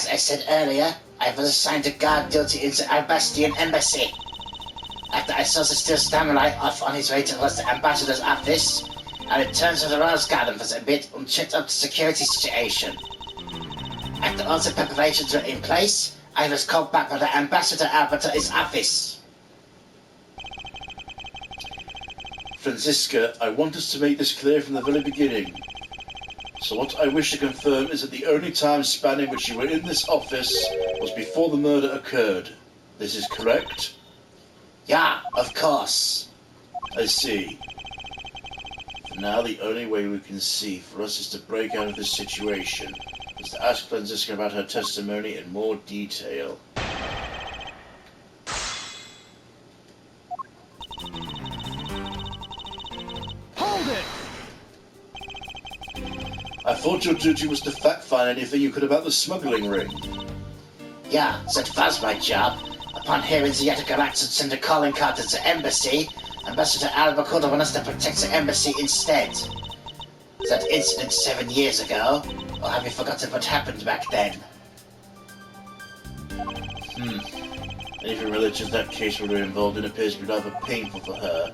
As I said earlier, I was assigned to guard duty in the Albastian embassy. After I saw the steel samurai off on his way towards the ambassador's office, I returned to the Rose Garden for a bit and checked up the security situation. After all the preparations were in place, I was called back by the ambassador Albert to his office. Franziska, I want us to make this clear from the very beginning. So what I wish to confirm is that the only time span in which you were in this office was before the murder occurred. This is correct? Yeah, of course. I see. For now, the only way we can see for us is to break out of this situation, is to ask Franziska about her testimony in more detail. Hold it! I thought your duty was to fact-find anything you could about the smuggling ring. Yeah, that was my job. Upon hearing the Yatagalactus send a calling card to the embassy, Ambassador Alba called on us to protect the embassy instead. That incident 7 years ago, or have you forgotten what happened back then? Anything related to that case we were involved in appears to be rather painful for her.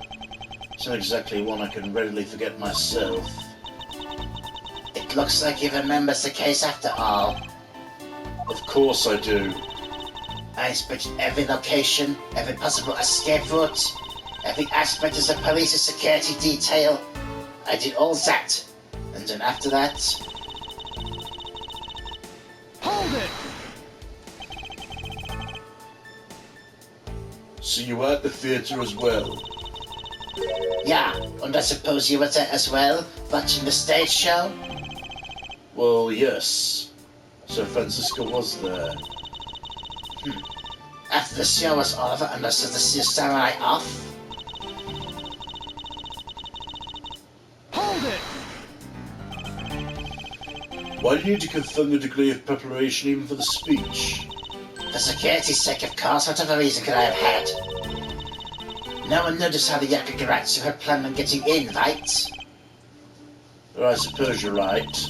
It's not exactly one I can readily forget myself. It looks like you remember the case after all. Of course I do. I inspected every location, every possible escape route, every aspect of the police's security detail. I did all that. And then after that... Hold it! So you were at the theatre as well? Yeah, and I suppose you were there as well, watching the stage show? Well, yes. So Franziska was there. After the show was over and I saw the steel samurai off... Hold it! Why do you need to confirm the degree of preparation even for the speech? For security's sake, of course, whatever reason could I have had? No one noticed how the Yakugaratsu had planned on getting in, right? Well, I suppose you're right.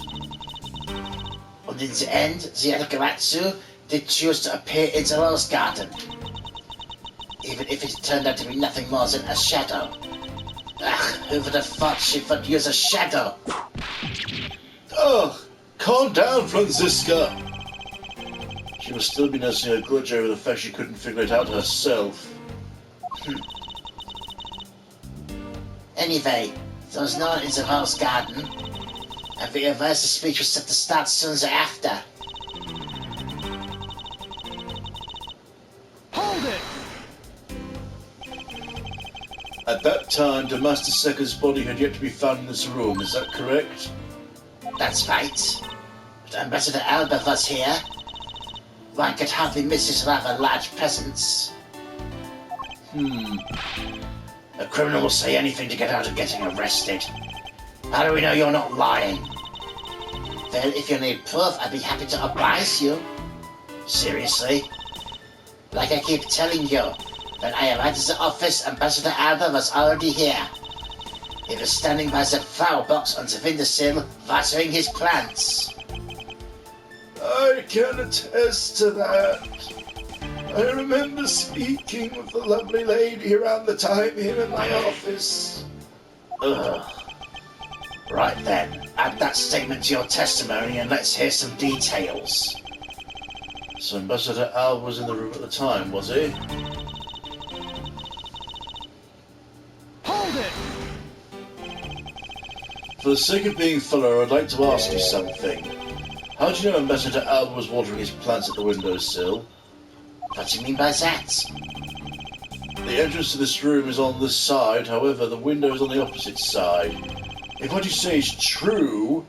And in the end, the Yakugaratsu did choose to appear in the Rose Garden. Even if it turned out to be nothing more than a shadow. Ugh, who would have thought she would use a shadow? Oh, calm down, Franziska! She must still be nursing a grudge over the fact she couldn't figure it out herself. Anyway, there was no one in the Rose Garden, and the reverse speech was set to start soon thereafter. Hold it! At that time, the Master Second's body had yet to be found in this room, is that correct? That's right. But Ambassador Alba was here. One could hardly miss his rather large presence. A criminal will say anything to get out of getting arrested. How do we know you're not lying? Well, if you need proof, I'd be happy to oblige you. Seriously? Like I keep telling you, when I arrived at the office, Ambassador Alba was already here. He was standing by the flower box on the windowsill, watering his plants. I can attest to that. I remember speaking with the lovely lady around the time here in my office. Ugh. Right then, add that statement to your testimony and let's hear some details. So Ambassador Al was in the room at the time, was he? Hold it! For the sake of being thorough, I'd like to ask you something. How do you know Ambassador Al was watering his plants at the windowsill? What do you mean by that? The entrance to this room is on this side, however, the window is on the opposite side. If what you say is true,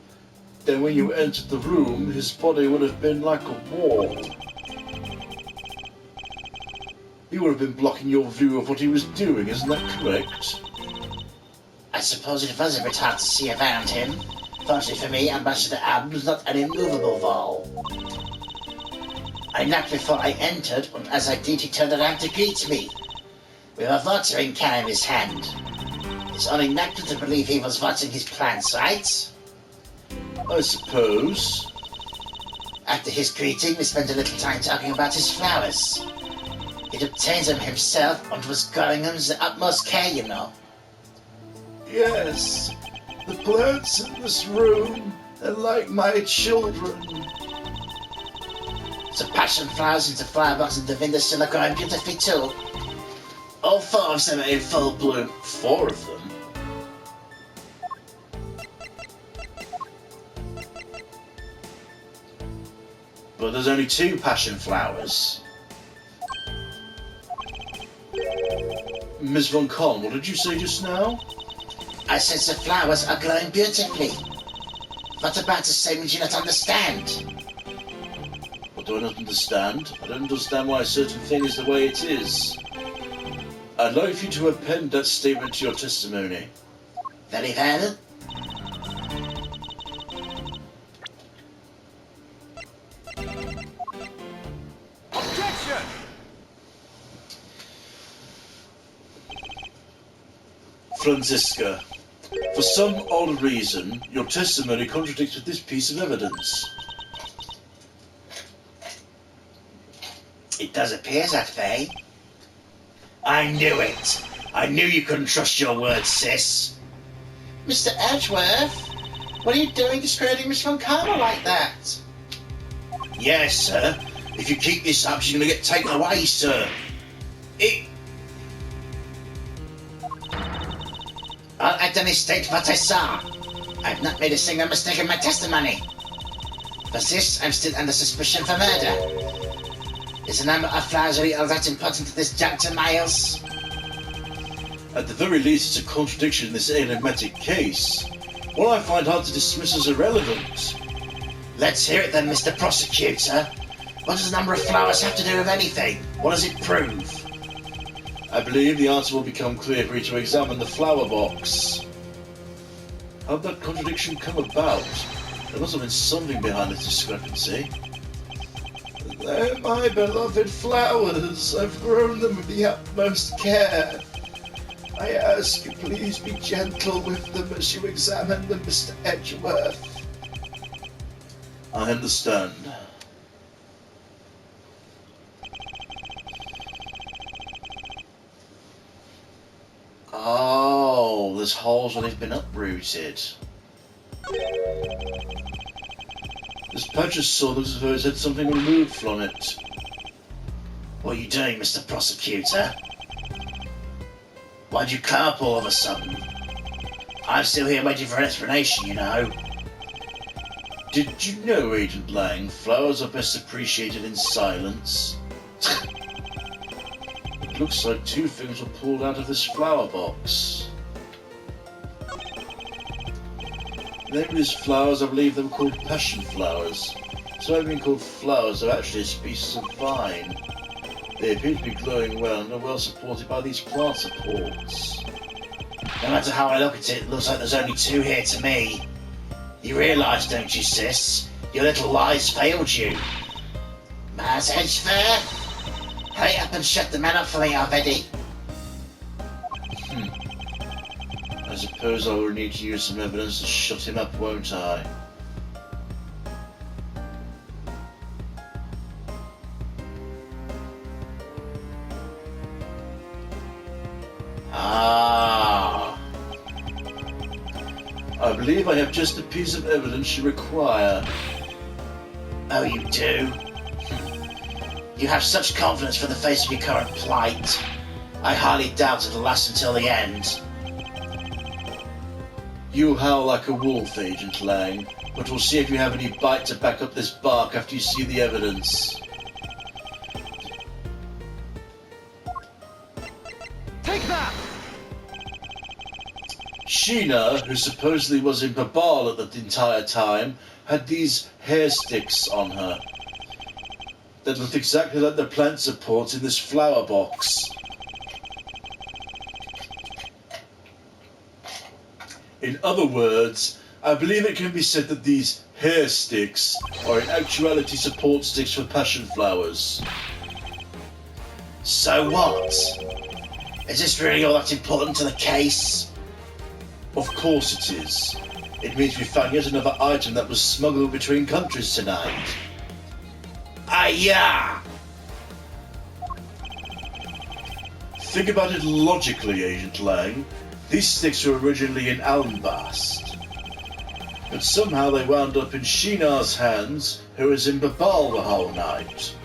then when you entered the room, his body would have been like a wall. He would have been blocking your view of what he was doing, isn't that correct? I suppose it was a bit hard to see around him. Fortunately for me, Ambassador Alba was not an immovable wall. I knocked before I entered, and as I did, he turned around to greet me. With a watering can in his hand. It's only natural to believe he was watching his plants, right? I suppose. After his greeting, we spent a little time talking about his flowers. He'd obtained them himself and was growing them with the utmost care, you know. Yes, the plants in this room are like my children. The passion flowers in the flower box in the window still are growing beautifully too. All 4 of them are in full bloom. 4 of them? But there's only 2 passion flowers. Miss Von Kahn, what did you say just now? I said the flowers are growing beautifully. What about the statement you not understand? What do I not understand? I don't understand why a certain thing is the way it is. I'd like for you to append that statement to your testimony. Very well. Objection! Franziska, for some odd reason, your testimony contradicts with this piece of evidence. It does appear that way. I knew it. I knew you couldn't trust your words, sis. Mr. Edgeworth, what are you doing discrediting Miss Von Karma like that? Yes, sir. If you keep this up, she's going to get taken away, sir. I'll only state what I saw. I've not made a single mistake in my testimony. For this, I'm still under suspicion for murder. Is the number of flowers really all that important to this juncture, Miles? At the very least, it's a contradiction in this enigmatic case. One I find hard to dismiss as irrelevant. Let's hear it then, Mr. Prosecutor. What does the number of flowers have to do with anything? What does it prove? I believe the answer will become clear for you to examine the flower box. How'd that contradiction come about? There must have been something behind this discrepancy. They're my beloved flowers. I've grown them with the utmost care. I ask you please be gentle with them as you examine them, Mr. Edgeworth. I understand. Oh, there's holes where they've been uprooted. This patch of soil looks as though it's had something removed from it. What are you doing, Mr. Prosecutor? Why'd you come up all of a sudden? I'm still here waiting for an explanation, you know. Did you know, Agent Lang, flowers are best appreciated in silence? It looks like 2 things were pulled out of this flower box. The name of these flowers, I believe they were called passion flowers. So being called flowers, they're actually a species of vine. They appear to be glowing well and are well supported by these plant supports. No matter how I look at it, it looks like there's only 2 here to me. You realise, don't you, sis? Your little lies failed you. Mars Edgeworth, hurry up and shut the man up for me already. I suppose I will need to use some evidence to shut him up, won't I? Ah. I believe I have just the piece of evidence you require. Oh, you do? You have such confidence for the face of your current plight. I hardly doubt it'll last until the end. You howl like a wolf, Agent Lang, but we'll see if you have any bite to back up this bark after you see the evidence. Take that! Sheena, who supposedly was in Babal at the entire time, had these hair sticks on her that looked exactly like the plant supports in this flower box. In other words, I believe it can be said that these hair sticks are in actuality support sticks for passion flowers. So what? Is this really all that important to the case? Of course it is. It means we found yet another item that was smuggled between countries tonight. Ayah! Think about it logically, Agent Lang. These sticks were originally in Almbast. But somehow they wound up in Shinar's hands, who was in Babal the whole night.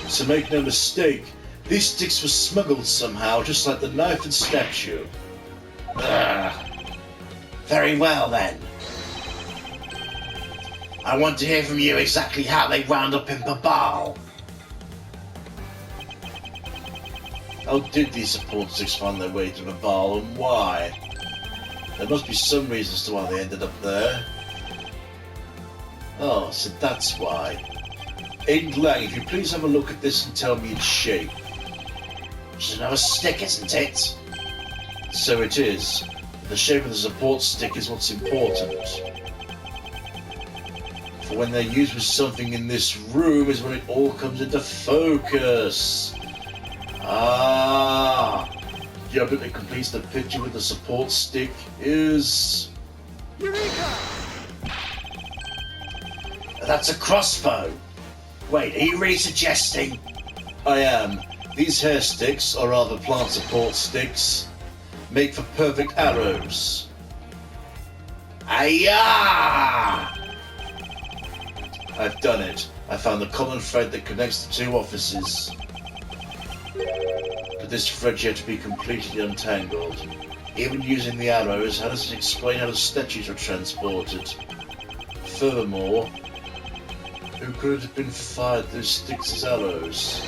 So make no mistake, these sticks were smuggled somehow, just like the knife and statue. Very well then. I want to hear from you exactly how they wound up in Babal. How did these support sticks find their way to Babal, and why? There must be some reason as to why they ended up there. Oh, so that's why. Agent Lang, if you please have a look at this and tell me its shape. It's another stick, isn't it? So it is. The shape of the support stick is what's important. For when they're used with something in this room is when it all comes into focus. Ah! The object that completes the picture with the support stick is... Eureka! That's a crossbow. Wait, are you really suggesting? I am. These hair sticks, or rather plant support sticks, make for perfect arrows. Ayah! I've done it. I found the common thread that connects the two offices. But this thread's yet to be completely untangled. Even using the arrows, how does it explain how the statues were transported? Furthermore, who could have been fired those sticks as arrows?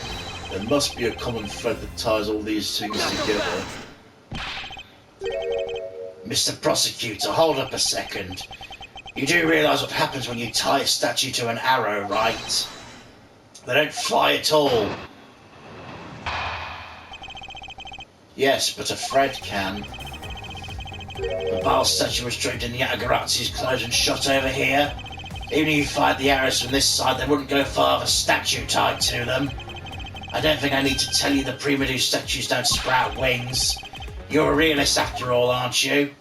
There must be a common thread that ties all these things together. Mr. Prosecutor, hold up a second. You do realise what happens when you tie a statue to an arrow, right? They don't fly at all. Yes, but a thread can. The Baal statue was draped in the Atagarazzi's clothes and shot over here. Even if you fired the arrows from this side, they wouldn't go far with a statue tied to them. I don't think I need to tell you the Prima statues don't sprout wings. You're a realist after all, aren't you?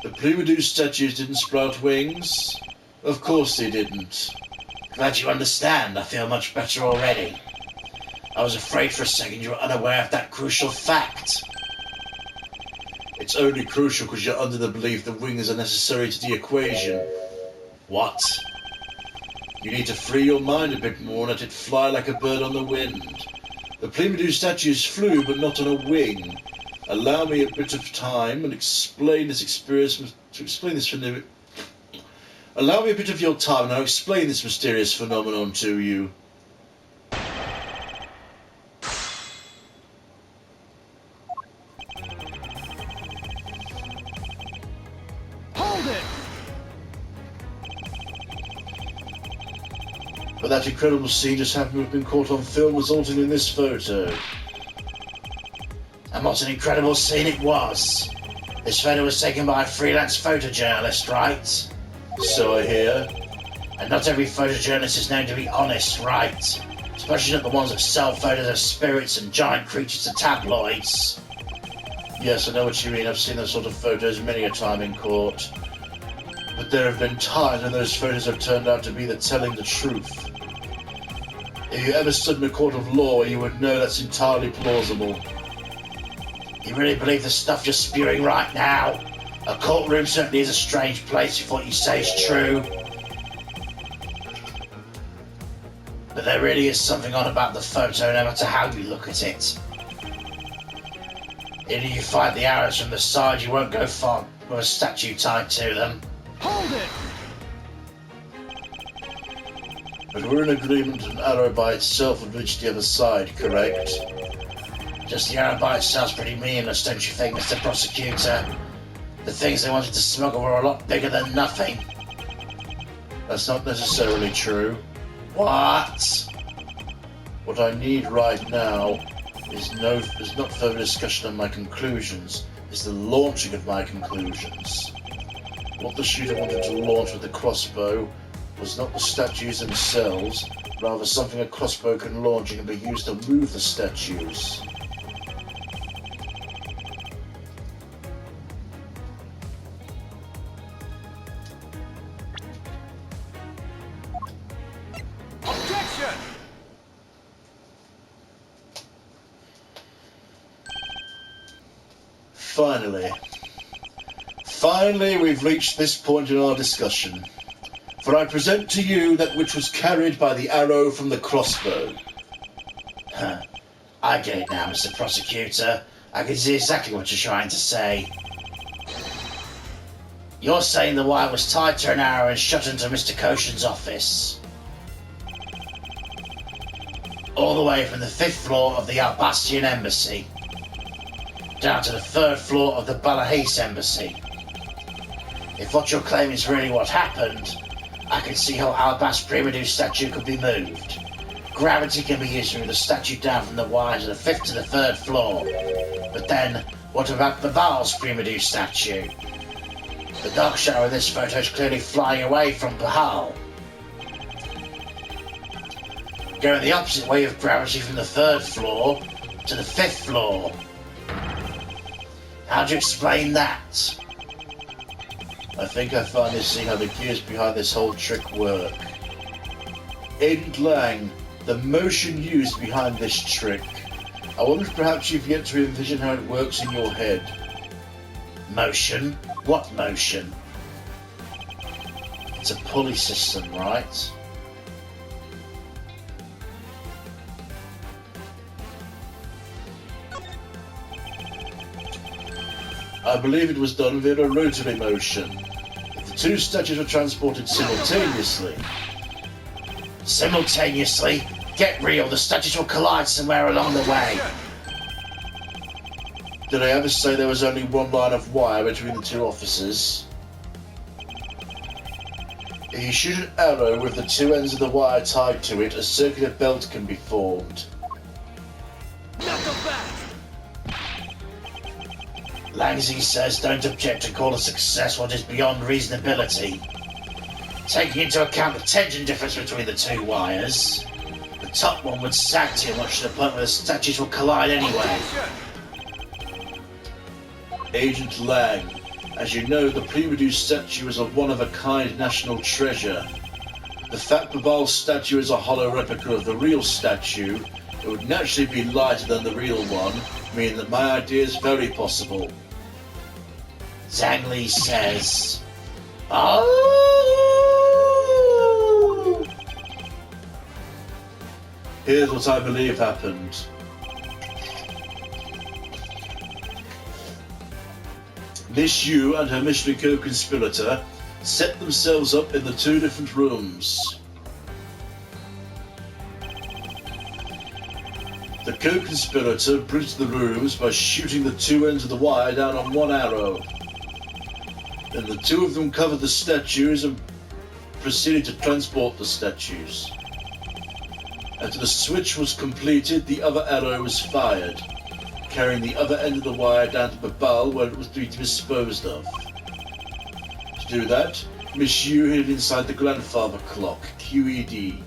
The Prima statues didn't sprout wings? Of course they didn't. Glad you understand. I feel much better already. I was afraid for a second you were unaware of that crucial fact. It's only crucial because you're under the belief that wings are necessary to the equation. What? You need to free your mind a bit more and let it fly like a bird on the wind. The Plimedu statues flew, but not on a wing. Allow me a bit of time and explain this experience Allow me a bit of your time and I'll explain this mysterious phenomenon to you. Hold it! But that incredible scene just happened to have been caught on film, resulting in this photo. And what an incredible scene it was. This photo was taken by a freelance photojournalist, right? So I hear. And not every photojournalist is known to be honest, right? Especially not the ones that sell photos of spirits and giant creatures to tabloids. Yes, I know what you mean. I've seen those sort of photos many a time in court. But there have been times when those photos have turned out to be telling the truth. If you ever stood in a court of law, you would know that's entirely plausible. You really believe the stuff you're spewing right now? A courtroom certainly is a strange place if what you say is true. But there really is something odd about the photo, no matter how you look at it. Even if you find the arrows from the side, you won't go far with a statue tied to them. Hold it! But we're in agreement an arrow by itself would reach the other side, correct? Just the arrow by itself's pretty meaningless, don't you think, Mr. Prosecutor? The things they wanted to smuggle were a lot bigger than nothing. That's not necessarily true. What? What I need right now is not further discussion of my conclusions, it's the launching of my conclusions. What the shooter wanted to launch with the crossbow was not the statues themselves, rather something a crossbow can launch and can be used to move the statues. Finally, we've reached this point in our discussion. For I present to you that which was carried by the arrow from the crossbow. Huh. I get it now, Mr. Prosecutor. I can see exactly what you're trying to say. You're saying the wire was tied to an arrow and shot into Mr. Koshin's office. All the way from the 5th floor of the Albastian Embassy down to the 3rd floor of the Balahis Embassy. If what you're claiming is really what happened, I can see how Albast's Primadu's statue could be moved. Gravity can be used to move the statue down from the wire to the 5th to the 3rd floor. But then, what about Babal's Primadu's statue? The dark shadow in this photo is clearly flying away from Bahal. Going the opposite way of gravity from the 3rd floor to the 5th floor. How do you explain that? I think I finally see how the gears behind this whole trick work. Agent Lang, the motion used behind this trick. I wonder if perhaps you've yet to envision how it works in your head. Motion? What motion? It's a pulley system, right? I believe it was done via a rotary motion. If the two statues were transported simultaneously. Simultaneously? Get real, the statues will collide somewhere along the way. Did I ever say there was only one line of wire between the two offices? If you shoot an arrow with the two ends of the wire tied to it, a circular belt can be formed. Langzy says don't object to call a success what is beyond reasonability. Taking into account the tension difference between the two wires, the top one would sag too much to the point where the statues will collide anyway. Agent Lang, as you know, the Primadu's statue is a one-of-a-kind national treasure. The fact Babal's statue is a hollow replica of the real statue, it would naturally be lighter than the real one, meaning that my idea is very possible. Zhang Li says, Oh! Here's what I believe happened. Miss Yu and her mystery co-conspirator set themselves up in the two different rooms. The co-conspirator bridged the rooms by shooting the two ends of the wire down on one arrow. Then the two of them covered the statues and proceeded to transport the statues. After the switch was completed, the other arrow was fired, carrying the other end of the wire down to Babal where it was to be disposed of. To do that, Miss Yu hid inside the grandfather clock, QED.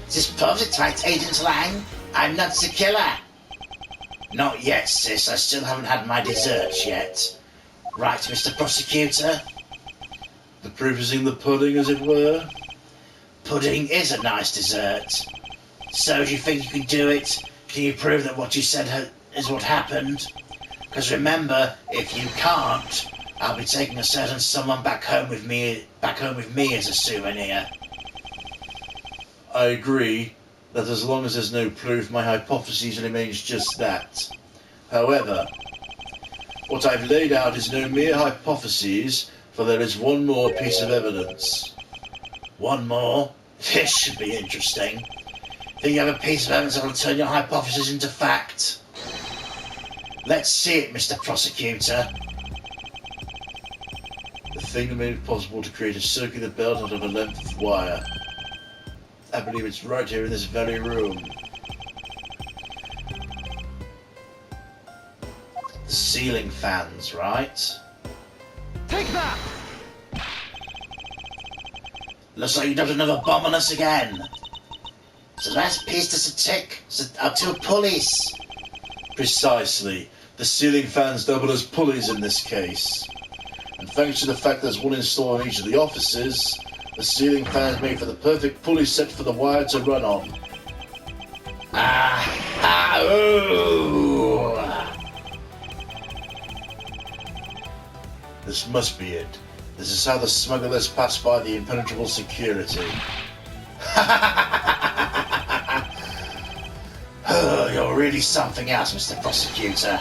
Is this perfect, right, Agent Lang? I'm not the killer. Not yet, sis. I still haven't had my desserts yet. Right, Mr. Prosecutor? The proof is in the pudding, as it were. Pudding is a nice dessert. So, do you think you can do it? Can you prove that what you said is what happened? Because remember, if you can't, I'll be taking a certain someone back home with me as a souvenir. I agree that as long as there's no proof, my hypothesis remains just that. However, what I've laid out is no mere hypothesis, for there is one more piece of evidence. One more? This should be interesting. Think you have a piece of evidence that will turn your hypothesis into fact? Let's see it, Mr. Prosecutor. The thing that made it possible to create a circular belt out of a length of wire. I believe it's right here in this very room. The ceiling fans, right? Take that! Looks like you dumped another bomb on us again. So that's pieced us a tick. So our two pulleys. Precisely. The ceiling fans double as pulleys in this case. And thanks to the fact there's one installed in each of the offices, The ceiling fan is made for the perfect pulley set for the wire to run on. Ooh. This must be it. This is how the smugglers pass by the impenetrable security. Oh, you're really something else, Mr. Prosecutor.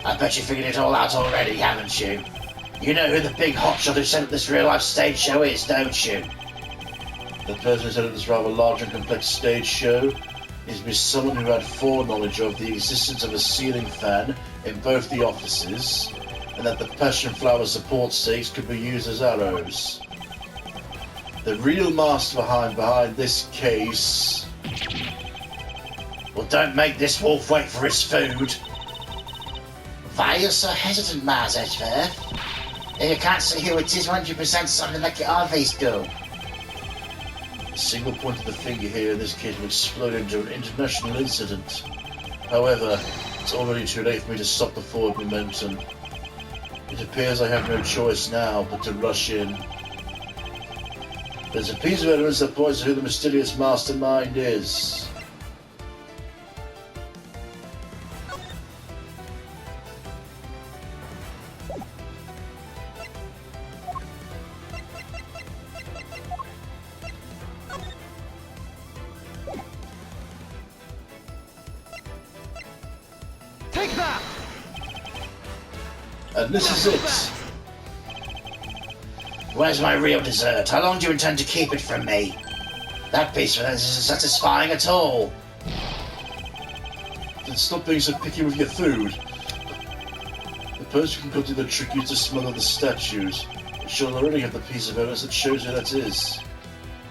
I bet you figured it all out already, haven't you? You know who the big hotshot who set up this real-life stage show is, don't you? The person who set up this rather large and complex stage show is Miss someone who had foreknowledge of the existence of a ceiling fan in both the offices, and that the passion flower support stakes could be used as arrows. The real master behind this case... Well, don't make this wolf wait for his food. Why are you so hesitant, Mars Edgeworth? If you can't see who it is, why don't you present something like you always do? A single point of the finger here in this case will explode into an international incident. However, it's already too late for me to stop the forward momentum. It appears I have no choice now but to rush in. There's a piece of evidence that points to who the mysterious mastermind is. Take that! And this is it. Where's my real dessert? How long do you intend to keep it from me? That piece of evidence isn't satisfying at all. Then stop being so picky with your food. The person who can continue the trick used to smuggle the statues. It should already have the piece of evidence that shows who that is.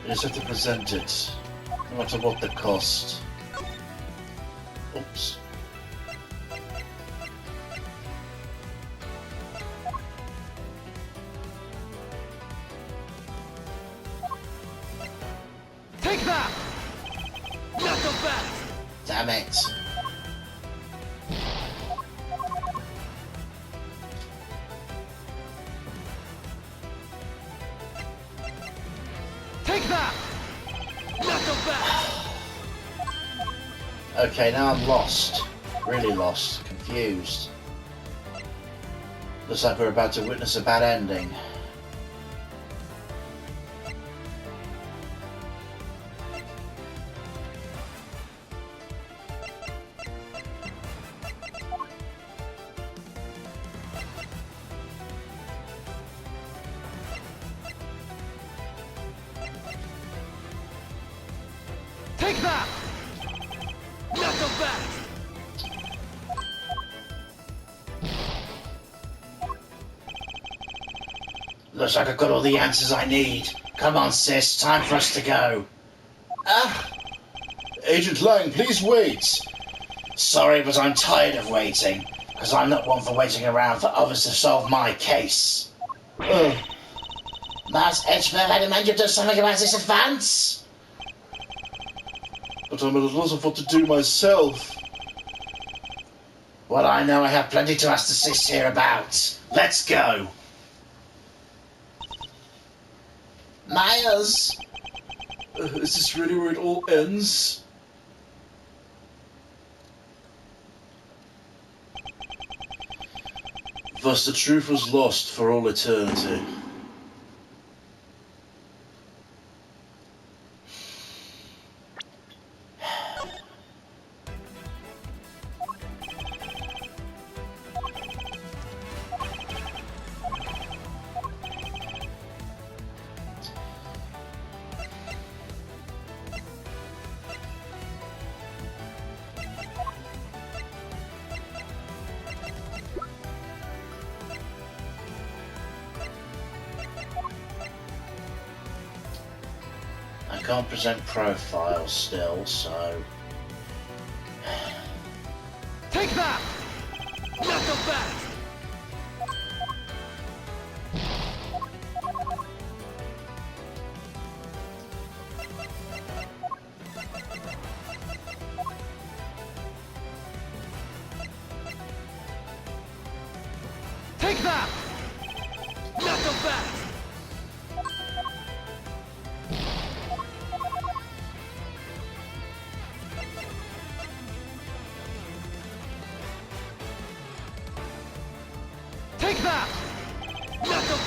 You just have to present it, no matter what the cost. Oops. Take that! Not so fast! Damn it. Take that! Not so fast! Okay, now I'm lost. Really lost. Confused. Looks like we're about to witness a bad ending. Take that! Not so fast! Looks like I've got all the answers I need. Come on, sis. Time for us to go. Agent Lang, please wait! Sorry, but I'm tired of waiting. Because I'm not one for waiting around for others to solve my case. Mars Edgeworth, I demand you do something about this advance. But I'm at a loss of what to do myself. Well, I know I have plenty to ask the sis here about. Let's go. Miles. Is this really where it all ends? Thus the truth was lost for all eternity. I can't present profiles still, so... Take that! Not so fast! Take that! Not so fast!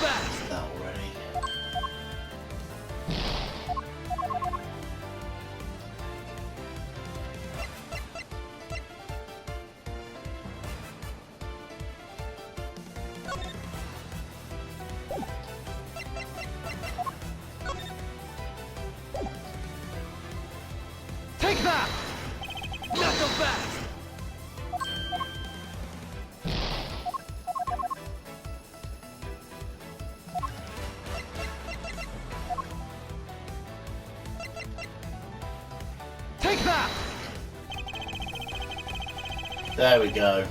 fast! That already. Take that! Not so fast! Take that! There we go.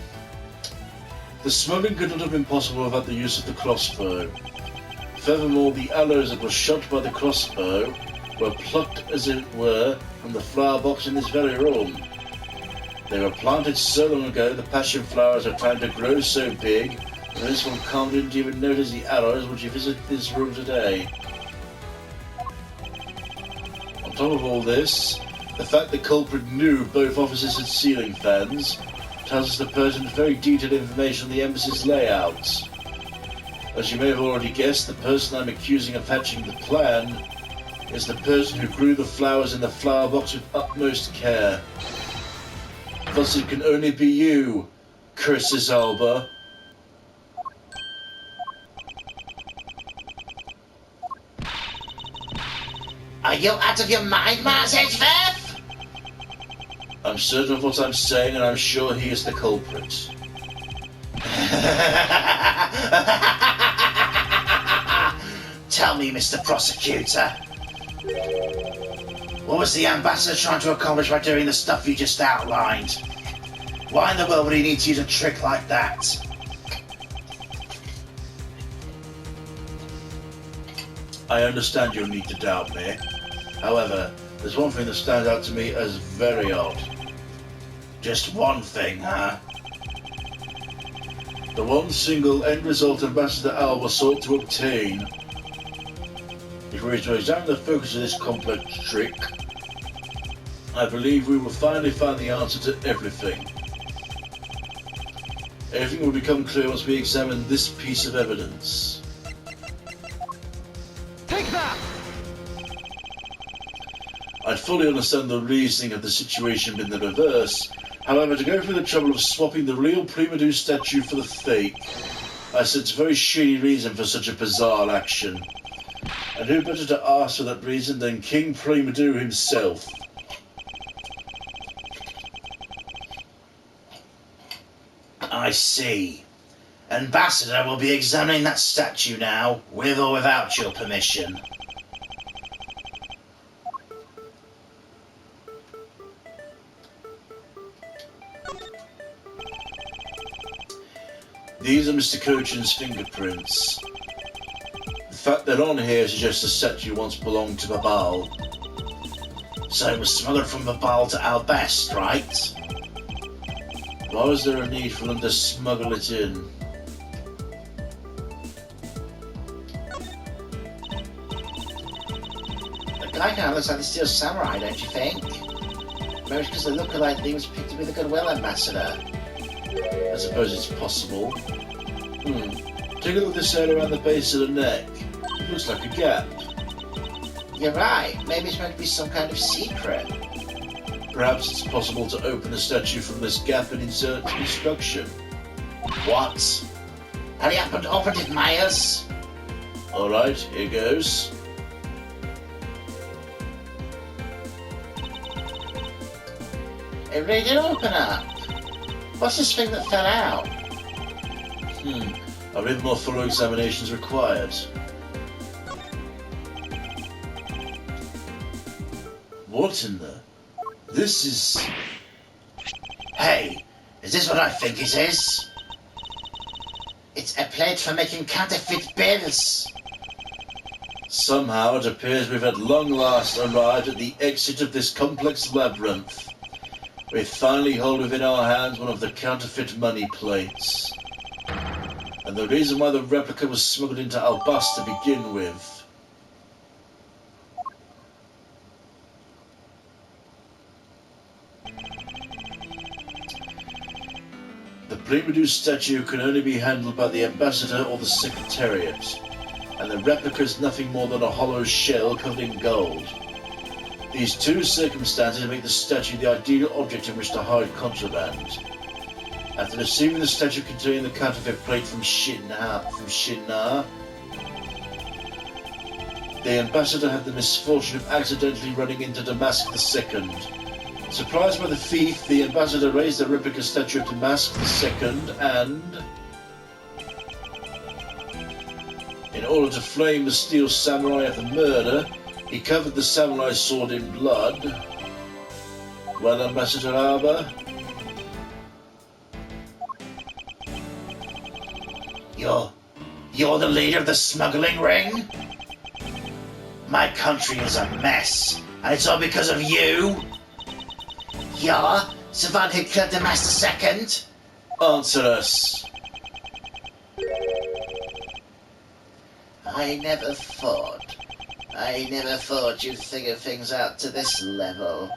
The smuggling could not have been possible without the use of the crossbow. Furthermore, the arrows that were shot by the crossbow were plucked, as it were, from the flower box in this very room. They were planted so long ago the passion flowers are trying to grow so big that this one can't didn't even notice the arrows when she visited this room today. On top of all this, the fact the culprit knew both officers had ceiling fans tells us the person has very detailed information on the embassy's layouts. As you may have already guessed, the person I'm accusing of hatching the plan is the person who grew the flowers in the flower box with utmost care. Thus it can only be you, Curses Alba. Are you out of your mind, Mars Edgeworth? I'm certain of what I'm saying, and I'm sure he is the culprit. Tell me, Mr. Prosecutor. What was the ambassador trying to accomplish by doing the stuff you just outlined? Why in the world would he need to use a trick like that? I understand you'll need to doubt me. However, there's one thing that stands out to me as very odd. Just one thing, huh? The one single end result Ambassador Alba sought to obtain. If we were to examine the focus of this complex trick, I believe we will finally find the answer to everything. Everything will become clear once we examine this piece of evidence. Take that! I fully understand the reasoning of the situation being the reverse. However, to go through the trouble of swapping the real Primadou statue for the fake, I sense a very shady reason for such a bizarre action. And who better to ask for that reason than King Primadou himself? I see. Ambassador will be examining that statue now, with or without your permission. These are Mr. Cochin's fingerprints. The fact they're on here suggests the statue once belonged to Babal. So it was smuggled from Babal to Albest, right? Why was there a need for them to smuggle it in? The guy kind of looks like the Steel Samurai, don't you think? Maybe because they look like he was picked to be the Goodwill Ambassador. I suppose it's possible. Take a look at this area around the base of the neck. It looks like a gap. You're right. Maybe it's meant to be some kind of secret. Perhaps it's possible to open the statue from this gap and insert instruction. What? Hurry up and open it, Myers. Alright, here goes. It really did open up. What's this thing that fell out? A bit more thorough examination is required. What in the... This is... Hey, is this what I think it is? It's a plate for making counterfeit bills. Somehow it appears we've at long last arrived at the exit of this complex labyrinth. We finally hold within our hands one of the counterfeit money plates. And the reason why the replica was smuggled into Albast to begin with. The Primadou statue can only be handled by the ambassador or the secretariat. and the replica is nothing more than a hollow shell covered in gold. These two circumstances make the statue the ideal object in which to hide contraband. After receiving the statue containing the counterfeit plate from Shinar, the ambassador had the misfortune of accidentally running into Damask II. Surprised by the thief, the ambassador raised the replica statue of Damask II and, in order to flame the steel samurai of the murder, he covered the samurai sword in blood. Well, Ambassador Alba? You're the leader of the smuggling ring? My country is a mess, and it's all because of you? Ja, the one who killed the Master II? Answer us. I never thought you'd figure things out to this level.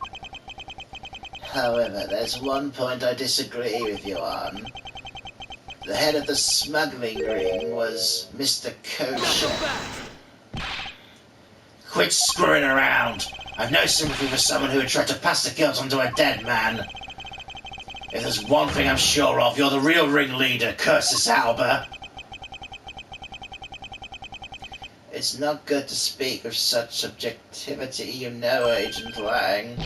However, there's one point I disagree with you on. The head of the smuggling ring was Mr. Kosher. Quit screwing around. I've no sympathy for someone who would try to pass the guilt onto a dead man. If there's one thing I'm sure of, you're the real ringleader, Cursus Alba. It's not good to speak of such subjectivity, you know, Agent Lang.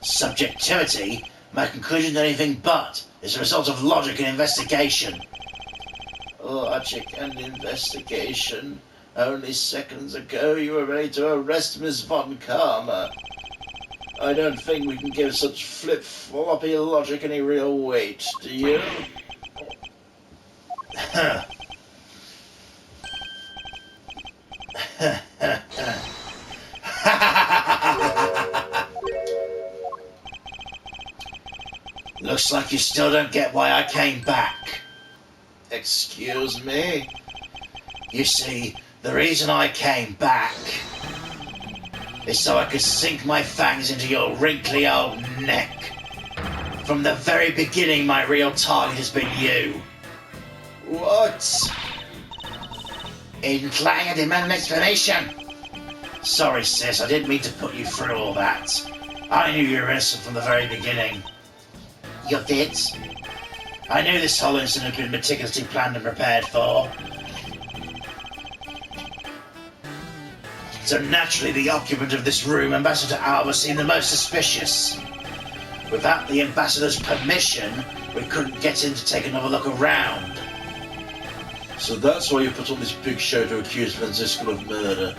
Subjectivity? My conclusion to anything but is a result of logic and investigation. Logic and investigation? Only seconds ago you were ready to arrest Miss Von Karma. I don't think we can give such flip-floppy logic any real weight, do you? Looks like you still don't get why I came back. Excuse me? You see, the reason I came back is so I could sink my fangs into your wrinkly old neck. From the very beginning, my real target has been you. What? Agent Lang, I demand an explanation. Sorry, sis, I didn't mean to put you through all that. I knew you were innocent from the very beginning. You did? I knew this whole incident had been meticulously planned and prepared for. So naturally, the occupant of this room, Ambassador Alba, seemed the most suspicious. Without the ambassador's permission, we couldn't get in to take another look around. So that's why you put on this big show to accuse Francisco of murder.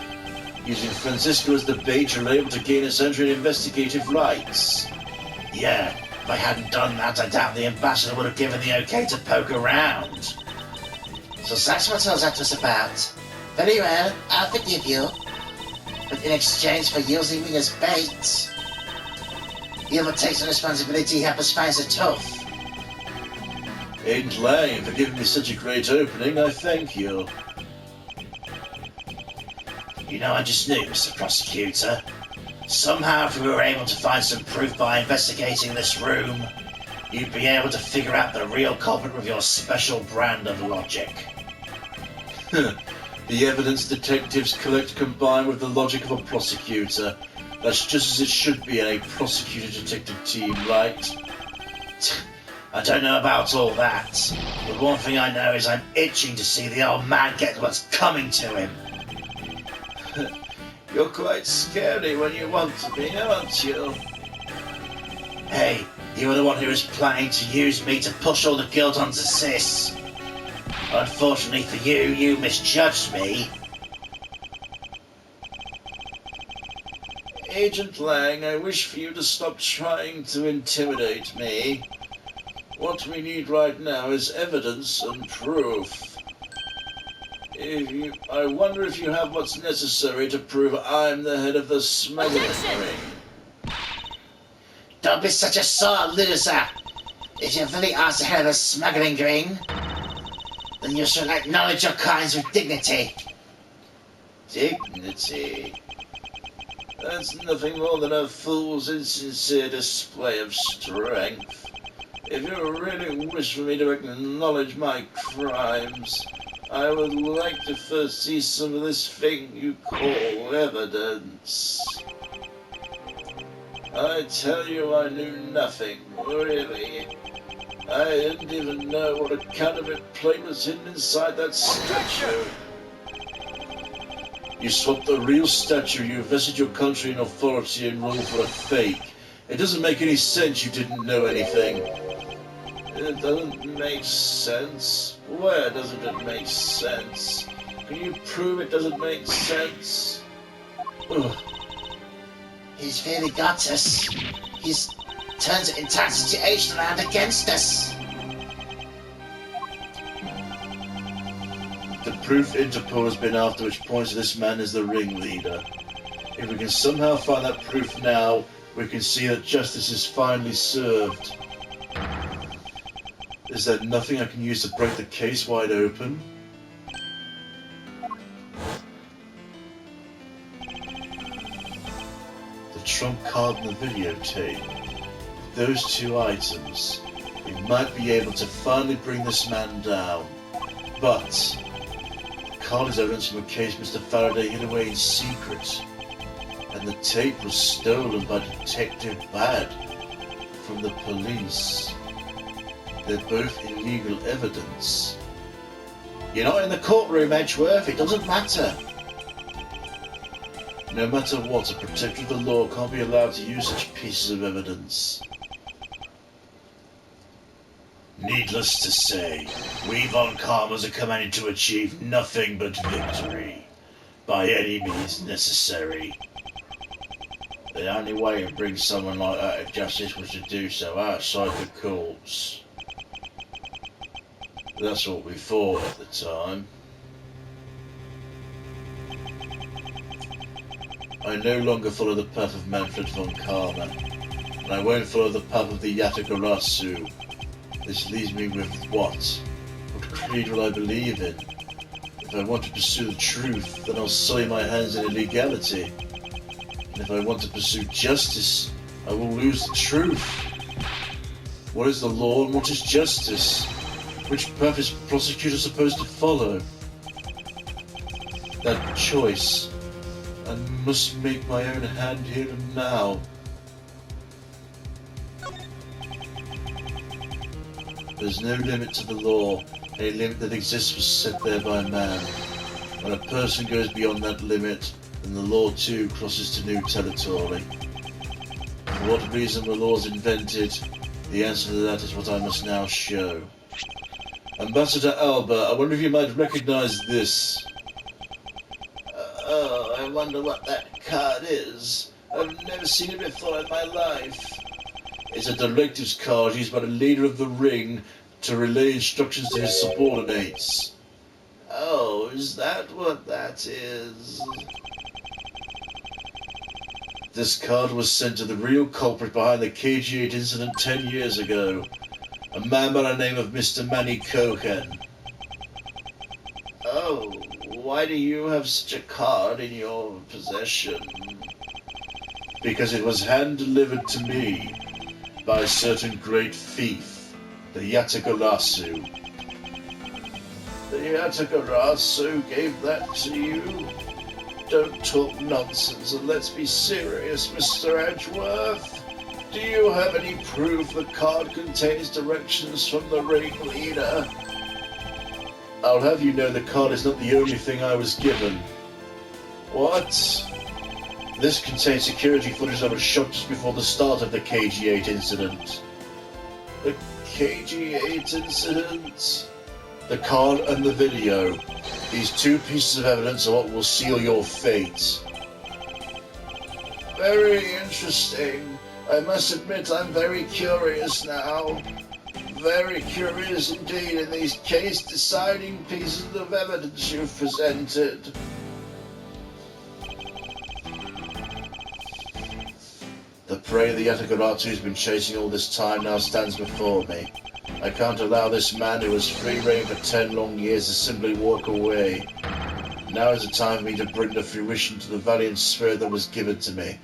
Using Francisco as the bait, you're able to gain essential investigative rights. Yeah, if I hadn't done that, I doubt the ambassador would have given the okay to poke around. So that's what all that was about. Very well, I'll forgive you. But in exchange for using me as bait, you will take some responsibility to help us find the truth. Agent Lang, for giving me such a great opening, I thank you. You know, I just knew, Mr. Prosecutor. Somehow, if we were able to find some proof by investigating this room, you'd be able to figure out the real culprit with your special brand of logic. The evidence detectives collect combined with the logic of a prosecutor. That's just as it should be in a prosecutor-detective team, right? I don't know about all that, but one thing I know is I'm itching to see the old man get what's coming to him. You're quite scary when you want to be, aren't you? Hey, you were the one who was planning to use me to push all the guilt onto Sis. Unfortunately for you, you misjudged me. Agent Lang, I wish for you to stop trying to intimidate me. What we need right now is evidence and proof. I wonder if you have what's necessary to prove I'm the head of the smuggling ring. Don't be such a sore loser. If you really are the head of the smuggling ring, then you should acknowledge your crimes with dignity. Dignity? That's nothing more than a fool's insincere display of strength. If you really wish for me to acknowledge my crimes, I would like to first see some of this thing you call evidence. I tell you I knew nothing, really. I didn't even know what a counterfeit plate was hidden inside that statue. You swapped the real statue, you vested your country in authority and rule for a fake. It doesn't make any sense you didn't know anything. It doesn't make sense. Where doesn't it make sense? Can you prove it doesn't make sense? Ugh. He's really got us. He's turned the entire situation around against us. The proof Interpol has been after which points to this man as the ringleader. If we can somehow find that proof now, we can see that justice is finally served. Is there nothing I can use to break the case wide open? The trump card and the videotape. With those two items, we might be able to finally bring this man down. But the card is evidence from a case Mr. Faraday hid away in secret. And the tape was stolen by Detective Bad from the police. They're both illegal evidence. You're not in the courtroom, Edgeworth. It doesn't matter. No matter what, a protector of the law can't be allowed to use such pieces of evidence. Needless to say, we Von Karmas are commanded to achieve nothing but victory, by any means necessary. The only way to bring someone like that to justice was to do so outside the courts. That's what we thought at the time. I no longer follow the path of Manfred von Karma, and I won't follow the path of the Yatagarasu. This leaves me with what? What creed will I believe in? If I want to pursue the truth, then I'll sully my hands in illegality. And if I want to pursue justice, I will lose the truth. What is the law and what is justice? Which path is prosecutor supposed to follow? That choice, I must make my own hand here and now. There's no limit to the law. Any limit that exists was set there by man. When a person goes beyond that limit, then the law too crosses to new territory. For what reason were laws invented? The answer to that is what I must now show. Ambassador Alba, I wonder if you might recognize this. Oh, I wonder what that card is. I've never seen it before in my life. It's a directives card used by the leader of the ring to relay instructions to his subordinates. Oh, is that what that is? This card was sent to the real culprit behind the KG-8 incident 10 years ago. A man by the name of Mr. Manny Cohen. Oh, why do you have such a card in your possession? Because it was hand-delivered to me by a certain great thief, the Yatagarasu. The Yatagarasu gave that to you? Don't talk nonsense and let's be serious, Mr. Edgeworth. Do you have any proof the card contains directions from the ringleader? I'll have you know the card is not the only thing I was given. What? This contains security footage of a shot just before the start of the KG-8 incident. The KG-8 incident? The card and the video. These two pieces of evidence are what will seal your fate. Very interesting. I must admit I'm very curious now. Very curious indeed in these case-deciding pieces of evidence you've presented. The prey the Yatagarasu has been chasing all this time now stands before me. I can't allow this man who was free reign for 10 long years to simply walk away. Now is the time for me to bring to fruition to the valiant spirit that was given to me.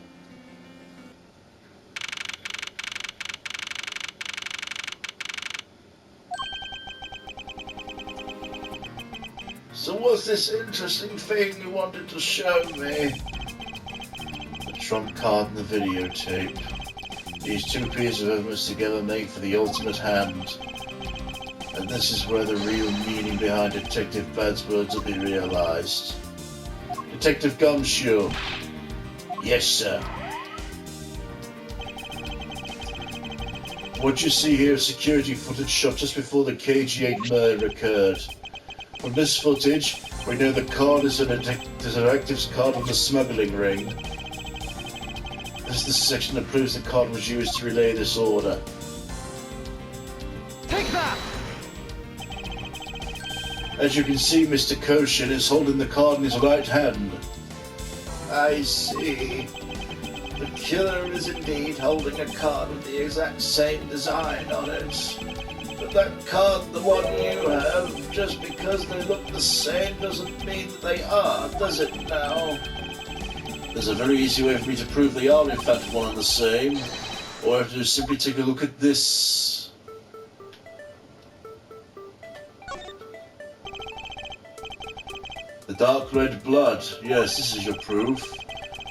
So what's this interesting thing you wanted to show me? The trump card and the videotape. These two pieces of evidence together make for the ultimate hand. And this is where the real meaning behind Detective Bad's words will be realized. Detective Gumshoe. Yes, sir. What you see here is security footage shot just before the KG-8 murder occurred. From this footage, we know the card is a detective's card on the smuggling ring. This is the section that proves the card was used to relay this order. Take that! As you can see, Mr. Koshin is holding the card in his right hand. I see. The killer is indeed holding a card with the exact same design on it. But that card, the one you have, just because they look the same doesn't mean that they are, does it now? There's a very easy way for me to prove they are in fact one and the same. All I have to do is simply take a look at this. The dark red blood. Yes, this is your proof.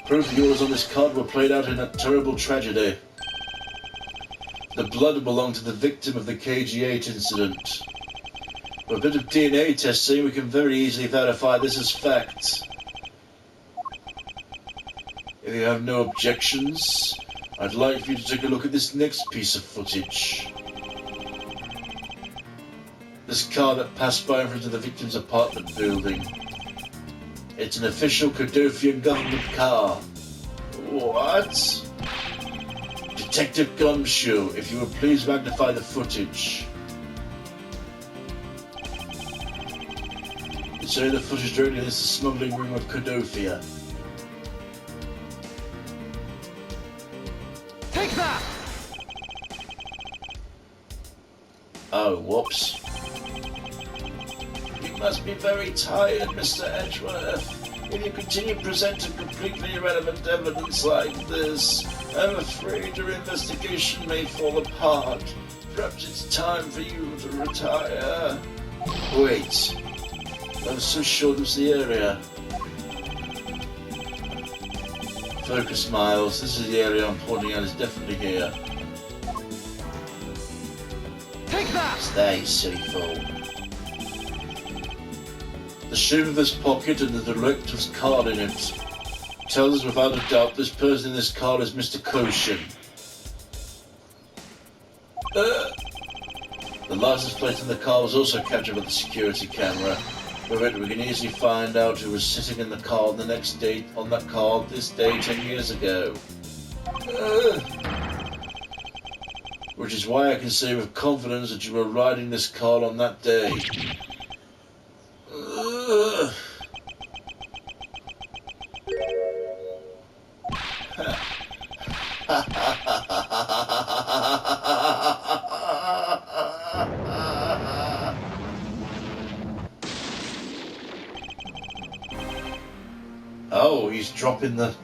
Proof the orders on this card were played out in a terrible tragedy. The blood belonged to the victim of the KG-8 incident. With a bit of DNA testing, we can very easily verify this as fact. If you have no objections, I'd like for you to take a look at this next piece of footage. This car that passed by in front of the victim's apartment building. It's an official Kodofian government car. What? Detective Gumshoe, if you would please magnify the footage. It's showing the footage directly against the smuggling ring of Kodofia. Take that! Oh, whoops. You must be very tired, Mr. Edgeworth. If you continue presenting completely irrelevant evidence like this, I'm afraid your investigation may fall apart. Perhaps it's time for you to retire. Wait. I was so sure this was the area. Focus, Miles. This is the area I'm pointing out. Is definitely here. Take that! It's there, you silly fool. The shape of this pocket and the director's card in it tells us without a doubt this person in this card is Mr. Koshin. The license plate in the car was also captured by the security camera. With it, we can easily find out who was sitting in the car on the next date on that car this day 10 years ago. Which is why I can say with confidence that you were riding this car on that day. Oh, he's dropping the...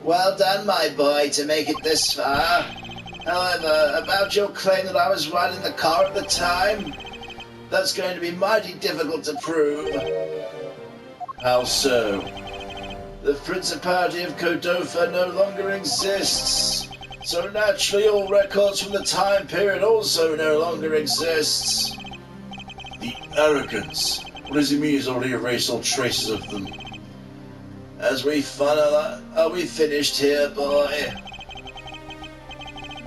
Well done, my boy, to make it this far. However, about your claim that I was riding the car at the time, that's going to be mighty difficult to prove. How so? The Principality of Cordova no longer exists, so naturally all records from the time period also no longer exists. The arrogance. What does he mean he's already erased all traces of them? As we funnel, are we finished here, boy?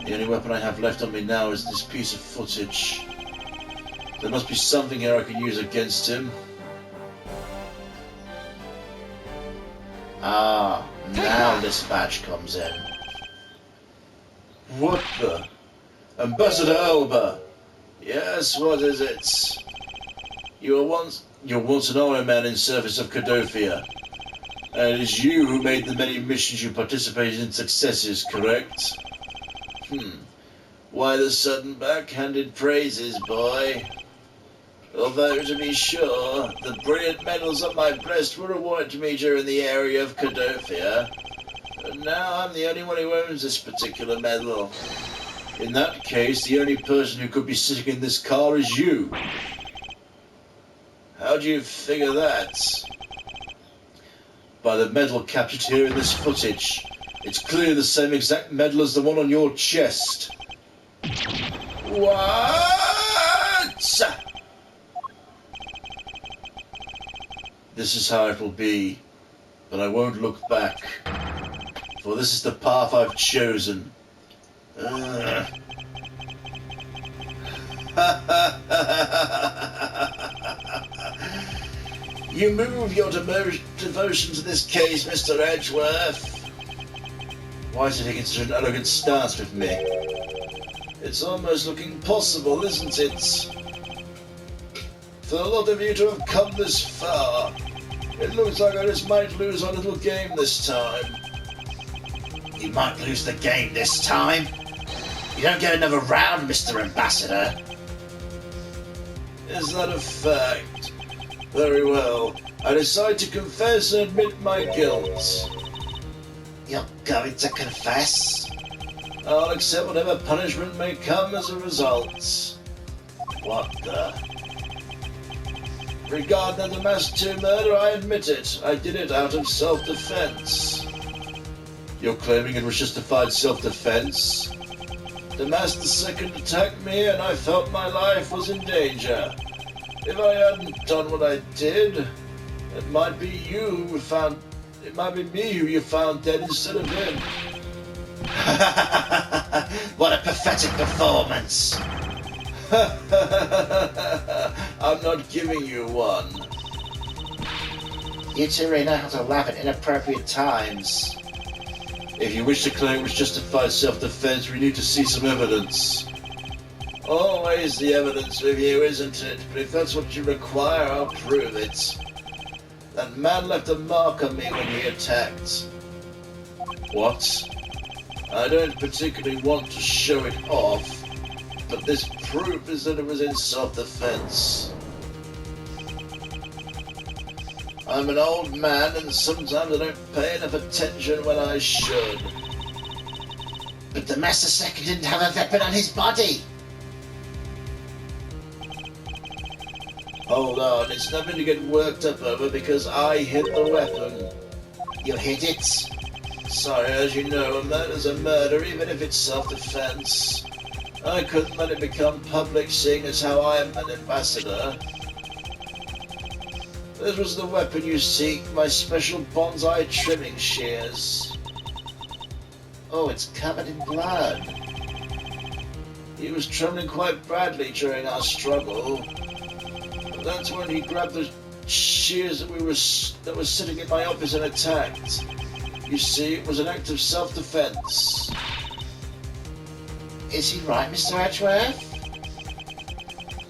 The only weapon I have left on me now is this piece of footage. There must be something here I can use against him. Ah, now this badge comes in. What the? Ambassador Alba! Yes, what is it? You were once an Iron Man in service of Kodofia. And it is you who made the many missions you participated in successes, correct? Why the sudden backhanded praises, boy? Although, to be sure, the brilliant medals on my breast were awarded to me during the area of Kodofia. But now I'm the only one who owns this particular medal. In that case, the only person who could be sitting in this car is you. How do you figure that? By the medal captured here in this footage. It's clearly the same exact medal as the one on your chest. What? This is how it will be, but I won't look back, for this is the path I've chosen. You move your devotion to this case, Mr. Edgeworth. Why is it taking such an arrogant stance with me? It's almost looking possible, isn't it? For a lot of you to have come this far, it looks like I just might lose our little game this time. You might lose the game this time. You don't get another round, Mr. Ambassador. Is that a fact? Very well. I decide to confess and admit my guilt. You're going to confess? I'll accept whatever punishment may come as a result. What the? Regarding the Master 2 murder, I admit it. I did it out of self-defense. You're claiming it was justified self-defense? The Master 2nd attacked me and I felt my life was in danger. If I hadn't done what I did, it might be me who you found dead instead of him. What a pathetic performance! I'm not giving you one. You two really know how to laugh at inappropriate times. If you wish to claim it was justified self-defense, we need to see some evidence. Always the evidence with you, isn't it? But if that's what you require, I'll prove it. That man left a mark on me when he attacked. What? I don't particularly want to show it off, but this proof is that it was in self-defense. I'm an old man and sometimes I don't pay enough attention when I should. But the Master 2nd didn't have a weapon on his body. Hold on, it's nothing to get worked up over because I hid the weapon. You hid it? Sorry, as you know, a murder's a murder, even if it's self-defense. I couldn't let it become public, seeing as how I am an ambassador. This was the weapon you seek, my special bonsai trimming shears. Oh, it's covered in blood. He was trembling quite badly during our struggle. That's when he grabbed the shears that was sitting in my office and attacked. You see, it was an act of self-defense. Is he right, Mr. Edgeworth?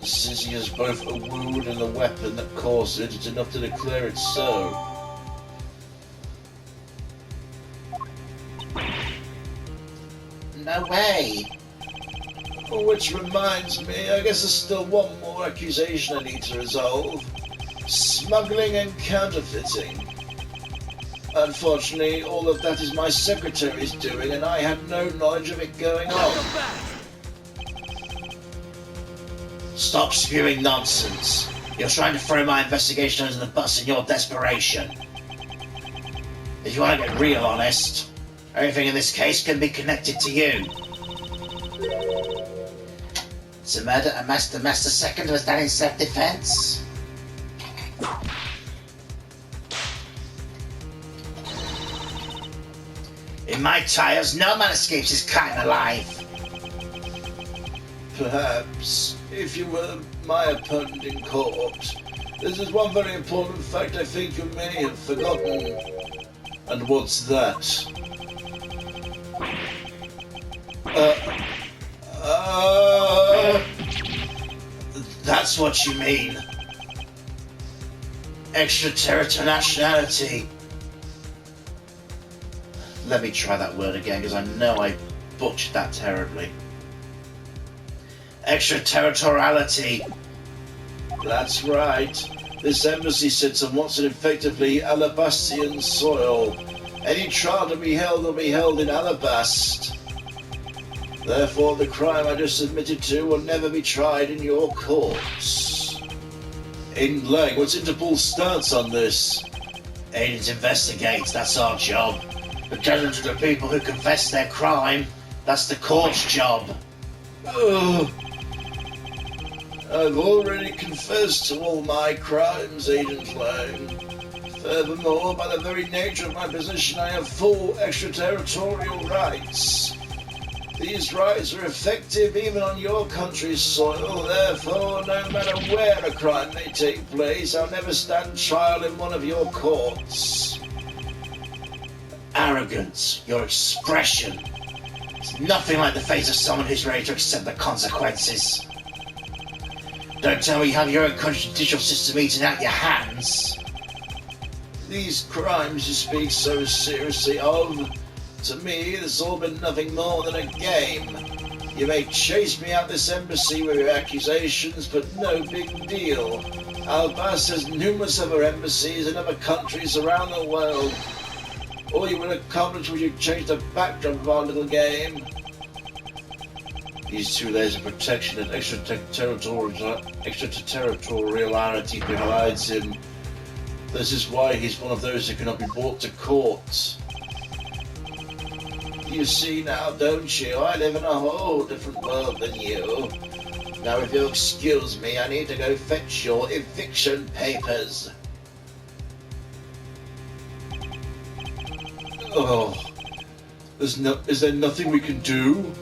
Since he has both a wound and the weapon that caused it, it's enough to declare it so. No way. Which reminds me, I guess there's still one more accusation I need to resolve. Smuggling and counterfeiting. Unfortunately, all of that is my secretary's doing, and I had no knowledge of it going on. Stop spewing nonsense. You're trying to throw my investigation under the bus in your desperation. If you want to get real honest, everything in this case can be connected to you. The murder of Master 2nd was done in self-defense? In my trials, no man escapes his kind alive. Perhaps, if you were my opponent in court, this is one very important fact I think you may have forgotten. And what's that? That's what you mean. Extraterritoriality. Let me try that word again, because I know I butchered that terribly. Extraterritoriality. That's right. This embassy sits on what's effectively Alabastian soil. Any trial to be held will be held in Alabast. Therefore, the crime I just admitted to will never be tried in your courts. Agent Lang, what's Interpol's stance on this? Agents investigate, that's our job. But getting to the people who confess their crime, that's the court's job. Oh, I've already confessed to all my crimes, Agent Lang. Furthermore, by the very nature of my position, I have full extraterritorial rights. These rights are effective even on your country's soil, therefore, no matter where a crime may take place, I'll never stand trial in one of your courts. Arrogance, your expression. It's nothing like the face of someone who's ready to accept the consequences. Don't tell me you have your own country's judicial system eating out your hands. These crimes you speak so seriously of, to me, this has all been nothing more than a game. You may chase me out this embassy with your accusations, but no big deal. Albas has numerous other embassies in other countries around the world. All you will accomplish when you change the backdrop of our little game. These 2 layers of protection and extraterritoriality provides him. This is why he's one of those who cannot be brought to court. You see now, don't you? I live in a whole different world than you. Now, if you'll excuse me, I need to go fetch your eviction papers. Oh, is there nothing we can do?